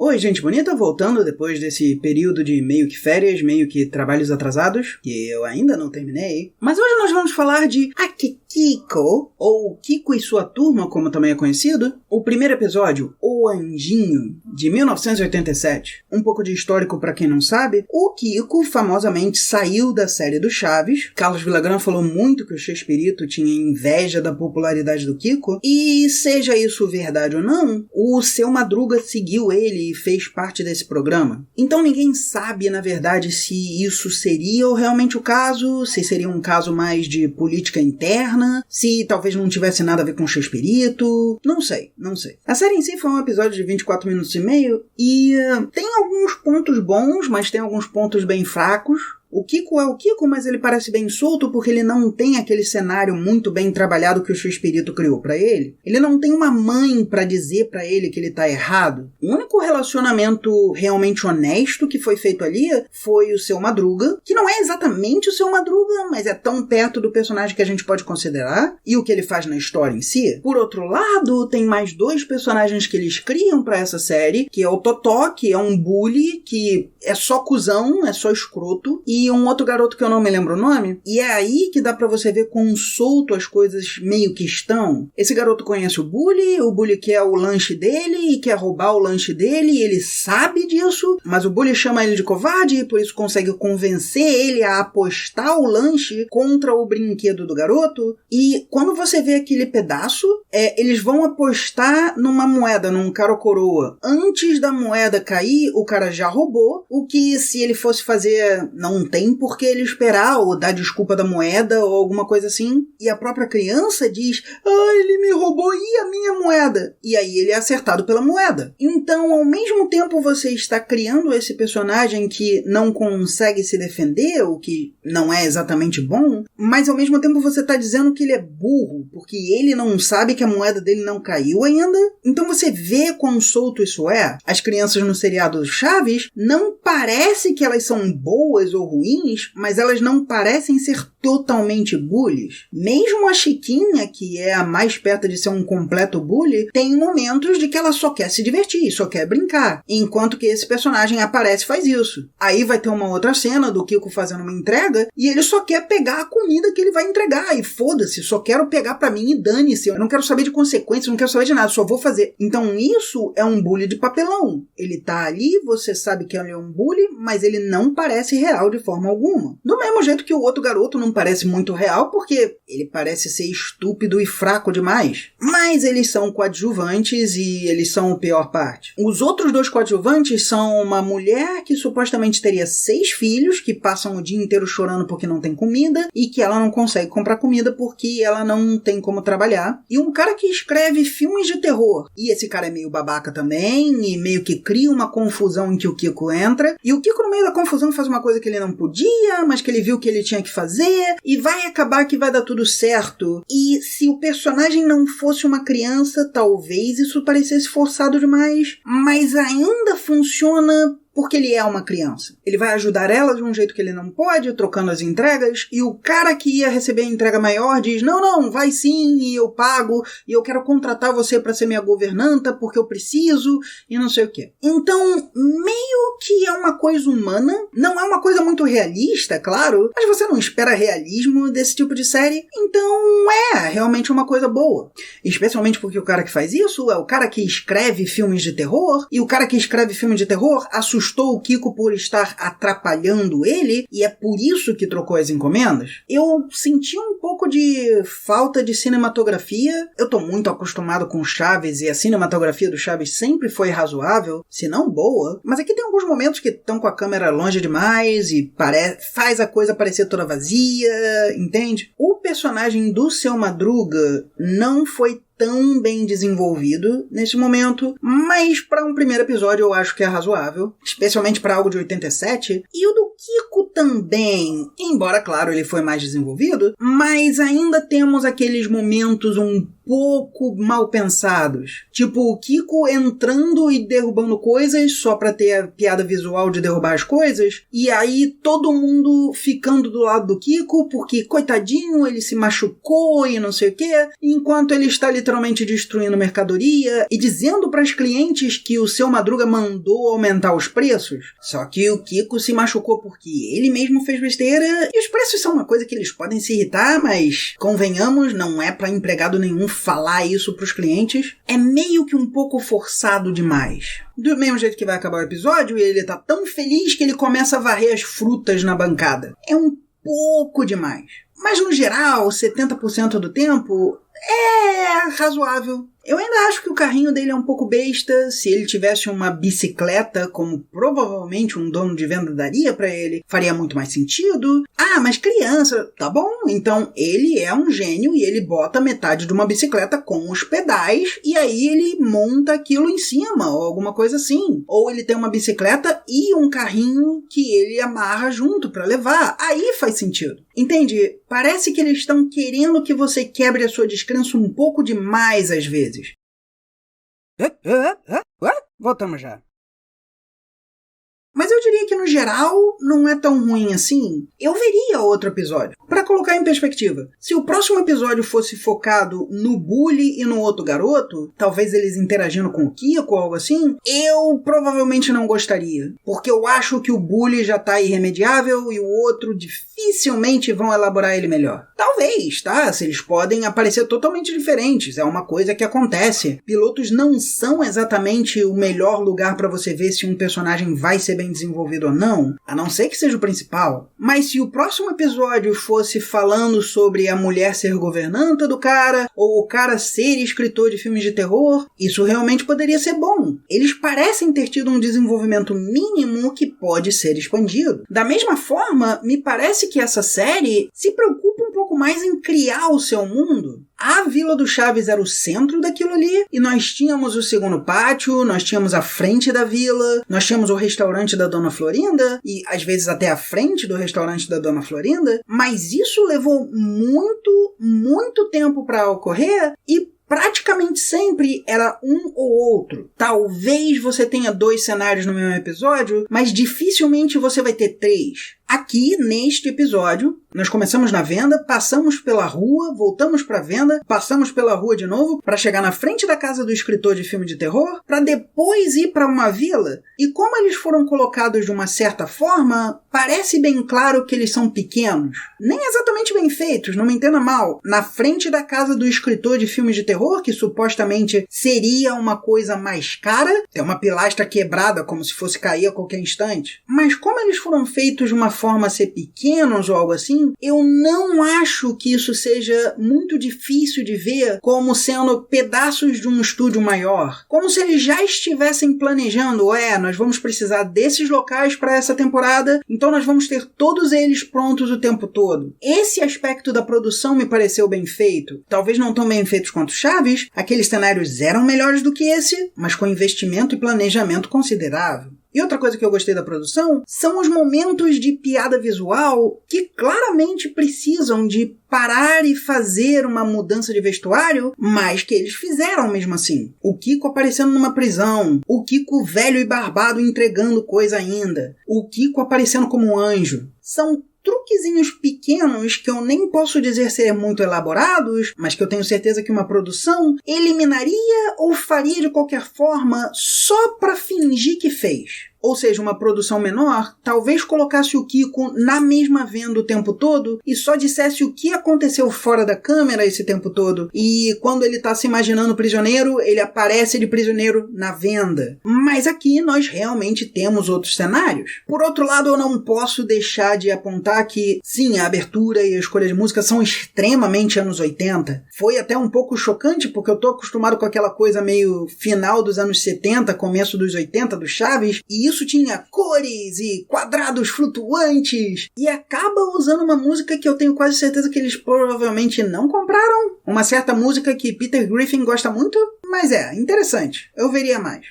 Oi, gente bonita, voltando depois desse período de meio que férias, meio que trabalhos atrasados, que eu ainda não terminei. Mas hoje nós vamos falar de Akihiko, ou Kiko e sua turma, como também é conhecido. O primeiro episódio, O Anjinho, de 1987. Um pouco de histórico pra quem não sabe. O Kiko famosamente saiu da série do Chaves. Carlos Villagrán falou muito que o Chespirito tinha inveja da popularidade do Kiko. E seja isso verdade ou não, o Seu Madruga seguiu ele e fez parte desse programa. Então ninguém sabe, na verdade, se isso seria ou realmente o caso, se seria um caso mais de política interna, se talvez não tivesse nada a ver com o Chespirito. Não sei. A série em si foi um episódio de 24 minutos e meio e tem alguns pontos bons, mas tem alguns pontos bem fracos. O Kiko é o Kiko, mas ele parece bem solto porque ele não tem aquele cenário muito bem trabalhado que o Chespirito criou pra ele. Ele não tem uma mãe pra dizer pra ele que ele tá errado. O único relacionamento realmente honesto que foi feito ali foi o Seu Madruga, que não é exatamente o Seu Madruga, mas é tão perto do personagem que a gente pode considerar, e o que ele faz na história em si. Por outro lado, tem mais dois personagens que eles criam pra essa série, que é o Totó, que é um bully, que é só cuzão, é só escroto, e um outro garoto que eu não me lembro o nome, e é aí que dá pra você ver quão solto as coisas meio que estão. Esse garoto conhece o bully quer o lanche dele e quer roubar o lanche dele, e ele sabe disso, mas o bully chama ele de covarde e por isso consegue convencer ele a apostar o lanche contra o brinquedo do garoto, e quando você vê aquele pedaço, eles vão apostar numa moeda, num cara ou coroa. Antes da moeda cair, o cara já roubou, o que se ele fosse fazer, não tem por que ele esperar ou dar desculpa da moeda ou alguma coisa assim. E a própria criança diz, ele me roubou e a minha moeda? E aí ele é acertado pela moeda. Então, ao mesmo tempo você está criando esse personagem que não consegue se defender, o que não é exatamente bom, mas ao mesmo tempo você está dizendo que ele é burro, porque ele não sabe que a moeda dele não caiu ainda. Então você vê quão solto isso é. As crianças no seriado do Chaves não parece que elas são boas ou ruins, mas elas não parecem ser totalmente bullies. Mesmo a Chiquinha, que é a mais perto de ser um completo bully, tem momentos de que ela só quer se divertir, só quer brincar, enquanto que esse personagem aparece e faz isso. Aí vai ter uma outra cena do Kiko fazendo uma entrega e ele só quer pegar a comida que ele vai entregar e foda-se, só quero pegar pra mim e dane-se, eu não quero saber de consequências, não quero saber de nada, só vou fazer. Então isso é um bully de papelão. Ele tá ali, você sabe que ele é um bully, mas ele não parece real de forma alguma. Do mesmo jeito que o outro garoto não parece muito real, porque ele parece ser estúpido e fraco demais. Mas eles são coadjuvantes e eles são a pior parte. Os outros dois coadjuvantes são uma mulher que supostamente teria 6 filhos, que passam o dia inteiro chorando porque não tem comida, e que ela não consegue comprar comida porque ela não tem como trabalhar. E um cara que escreve filmes de terror. E esse cara é meio babaca também, e meio que cria uma confusão em que o Kiko entra. E o Kiko, no meio da confusão, faz uma coisa que ele não podia, mas que ele viu que ele tinha que fazer, e vai acabar que vai dar tudo certo. E se o personagem não fosse uma criança, talvez isso parecesse forçado demais, mas ainda funciona porque ele é uma criança. Ele vai ajudar ela de um jeito que ele não pode, trocando as entregas, e o cara que ia receber a entrega maior diz, não, vai sim, e eu pago, e eu quero contratar você para ser minha governanta, porque eu preciso, e não sei o quê. Então, meio que é uma coisa humana, não é uma coisa muito realista, claro, mas você não espera realismo desse tipo de série, então é realmente uma coisa boa. Especialmente porque o cara que faz isso é o cara que escreve filmes de terror, e o cara que escreve filme de terror assustou o Kiko por estar atrapalhando ele, e é por isso que trocou as encomendas. Eu senti um pouco de falta de cinematografia. Eu tô muito acostumado com Chaves, e a cinematografia do Chaves sempre foi razoável, se não boa, mas aqui tem alguns momentos que estão com a câmera longe demais e faz a coisa parecer toda vazia, entende? O personagem do Seu Madruga não foi tão bem desenvolvido nesse momento, mas para um primeiro episódio eu acho que é razoável, especialmente para algo de 87, e o do Kiko também, embora, claro, ele foi mais desenvolvido, mas ainda temos aqueles momentos um pouco mal pensados. Tipo, o Kiko entrando e derrubando coisas só pra ter a piada visual de derrubar as coisas, e aí todo mundo ficando do lado do Kiko, porque, coitadinho, ele se machucou e não sei o quê, enquanto ele está literalmente destruindo mercadoria e dizendo para os clientes que o Seu Madruga mandou aumentar os preços. Só que o Kiko se machucou porque ele mesmo fez besteira, e os preços são uma coisa que eles podem se irritar, mas, convenhamos, não é para empregado nenhum falar isso pros clientes. É meio que um pouco forçado demais. Do mesmo jeito que vai acabar o episódio, ele tá tão feliz que ele começa a varrer as frutas na bancada. É um pouco demais. Mas no geral, 70% do tempo é razoável. Eu ainda acho que o carrinho dele é um pouco besta. Se ele tivesse uma bicicleta, como provavelmente um dono de venda daria pra ele, faria muito mais sentido. Ah, mas criança, tá bom. Então ele é um gênio e ele bota metade de uma bicicleta com os pedais e aí ele monta aquilo em cima ou alguma coisa assim. Ou ele tem uma bicicleta e um carrinho que ele amarra junto pra levar. Aí faz sentido. Entende? Parece que eles estão querendo que você quebre a sua descrença um pouco demais às vezes. Voltamos já. Mas eu diria que, no geral, não é tão ruim assim. Eu veria outro episódio. Pra colocar em perspectiva, se o próximo episódio fosse focado no Bully e no outro garoto, talvez eles interagindo com o Kiko ou algo assim, eu provavelmente não gostaria. Porque eu acho que o Bully já tá irremediável e o outro dificilmente vão elaborar ele melhor. Talvez, tá? Se eles podem aparecer totalmente diferentes. É uma coisa que acontece. Pilotos não são exatamente o melhor lugar pra você ver se um personagem vai ser bem desenvolvido ou não, a não ser que seja o principal. Mas se o próximo episódio fosse falando sobre a mulher ser governanta do cara, ou o cara ser escritor de filmes de terror, isso realmente poderia ser bom. Eles parecem ter tido um desenvolvimento mínimo que pode ser expandido. Da mesma forma, me parece que essa série se preocupa um pouco mais em criar o seu mundo. A Vila do Chaves era o centro daquilo ali, e nós tínhamos o segundo pátio, nós tínhamos a frente da vila, nós tínhamos o restaurante da Dona Florinda, e às vezes até a frente do restaurante da Dona Florinda, mas isso levou muito tempo para ocorrer, e praticamente sempre era um ou outro. Talvez você tenha 2 cenários no mesmo episódio, mas dificilmente você vai ter 3. Aqui, neste episódio, nós começamos na venda, passamos pela rua, voltamos pra venda, passamos pela rua de novo, para chegar na frente da casa do escritor de filme de terror, para depois ir para uma vila. E como eles foram colocados de uma certa forma, parece bem claro que eles são pequenos. Nem exatamente bem feitos, não me entenda mal. Na frente da casa do escritor de filme de terror, que supostamente seria uma coisa mais cara, tem uma pilastra quebrada como se fosse cair a qualquer instante. Mas como eles foram feitos de uma forma a ser pequenos ou algo assim, eu não acho que isso seja muito difícil de ver como sendo pedaços de um estúdio maior. Como se eles já estivessem planejando, nós vamos precisar desses locais para essa temporada, então nós vamos ter todos eles prontos o tempo todo. Esse aspecto da produção me pareceu bem feito. Talvez não tão bem feitos quanto Chaves, aqueles cenários eram melhores do que esse, mas com investimento e planejamento considerável. E outra coisa que eu gostei da produção são os momentos de piada visual que claramente precisam de parar e fazer uma mudança de vestuário, mas que eles fizeram mesmo assim. O Kiko aparecendo numa prisão, o Kiko velho e barbado entregando coisa ainda, o Kiko aparecendo como um anjo. São truquezinhos pequenos que eu nem posso dizer ser muito elaborados, mas que eu tenho certeza que uma produção eliminaria ou faria de qualquer forma só para fingir que fez. Ou seja, uma produção menor, talvez colocasse o Kiko na mesma venda o tempo todo e só dissesse o que aconteceu fora da câmera esse tempo todo. E quando ele tá se imaginando prisioneiro, ele aparece de prisioneiro na venda. Mas aqui nós realmente temos outros cenários. Por outro lado, eu não posso deixar de apontar que, sim, a abertura e a escolha de música são extremamente anos 80. Foi até um pouco chocante, porque eu tô acostumado com aquela coisa meio final dos anos 70, começo dos 80, do Chaves, e isso tinha cores e quadrados flutuantes, e acaba usando uma música que eu tenho quase certeza que eles provavelmente não compraram. Uma certa música que Peter Griffin gosta muito, mas interessante. Eu veria mais.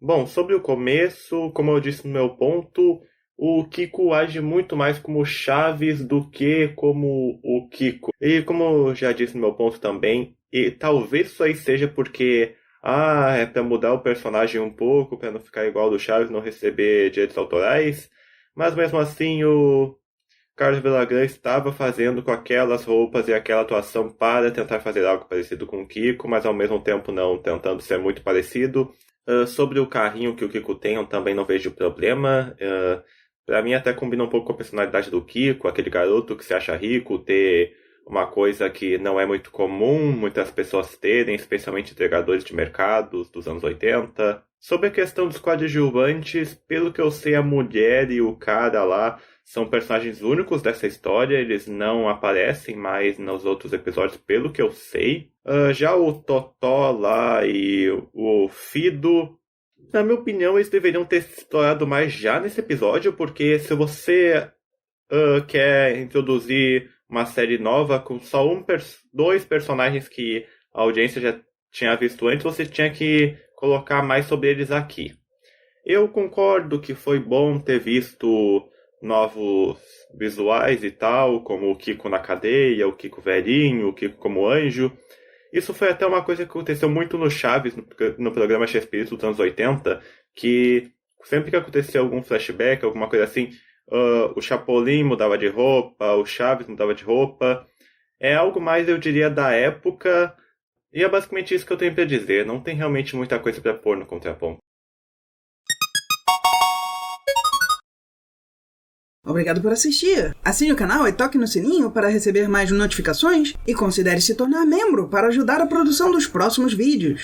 Bom, sobre o começo, como eu disse no meu ponto, o Kiko age muito mais como Chaves do que como o Kiko. E como eu já disse no meu ponto também, E talvez isso aí seja porque é pra mudar o personagem um pouco, pra não ficar igual ao do Chaves, não receber direitos autorais. Mas mesmo assim o Carlos Villagrán estava fazendo com aquelas roupas e aquela atuação para tentar fazer algo parecido com o Kiko, mas ao mesmo tempo não tentando ser muito parecido. Sobre o carrinho que o Kiko tem, eu também não vejo problema. Pra mim até combina um pouco com a personalidade do Kiko, aquele garoto que se acha rico, ter uma coisa que não é muito comum muitas pessoas terem, especialmente entregadores de mercados dos anos 80. Sobre a questão dos coadjuvantes, pelo que eu sei, a mulher e o cara lá são personagens únicos dessa história, eles não aparecem mais nos outros episódios, pelo que eu sei. Já o Totó lá e o Fido, na minha opinião, eles deveriam ter se explorado mais já nesse episódio, porque se você quer introduzir uma série nova com só dois personagens que a audiência já tinha visto antes, você tinha que colocar mais sobre eles aqui. Eu concordo que foi bom ter visto novos visuais e tal, como o Kiko na cadeia, o Kiko velhinho, o Kiko como anjo. Isso foi até uma coisa que aconteceu muito no Chaves, no programa Shakespeare dos anos 80, que sempre que acontecia algum flashback, alguma coisa assim, o Chapolin mudava de roupa, o Chaves mudava de roupa. É algo mais, eu diria, da época, e é basicamente isso que eu tenho pra dizer. Não tem realmente muita coisa pra pôr no contraponto. Obrigado por assistir. Assine o canal e toque no sininho para receber mais notificações e considere se tornar membro para ajudar a produção dos próximos vídeos.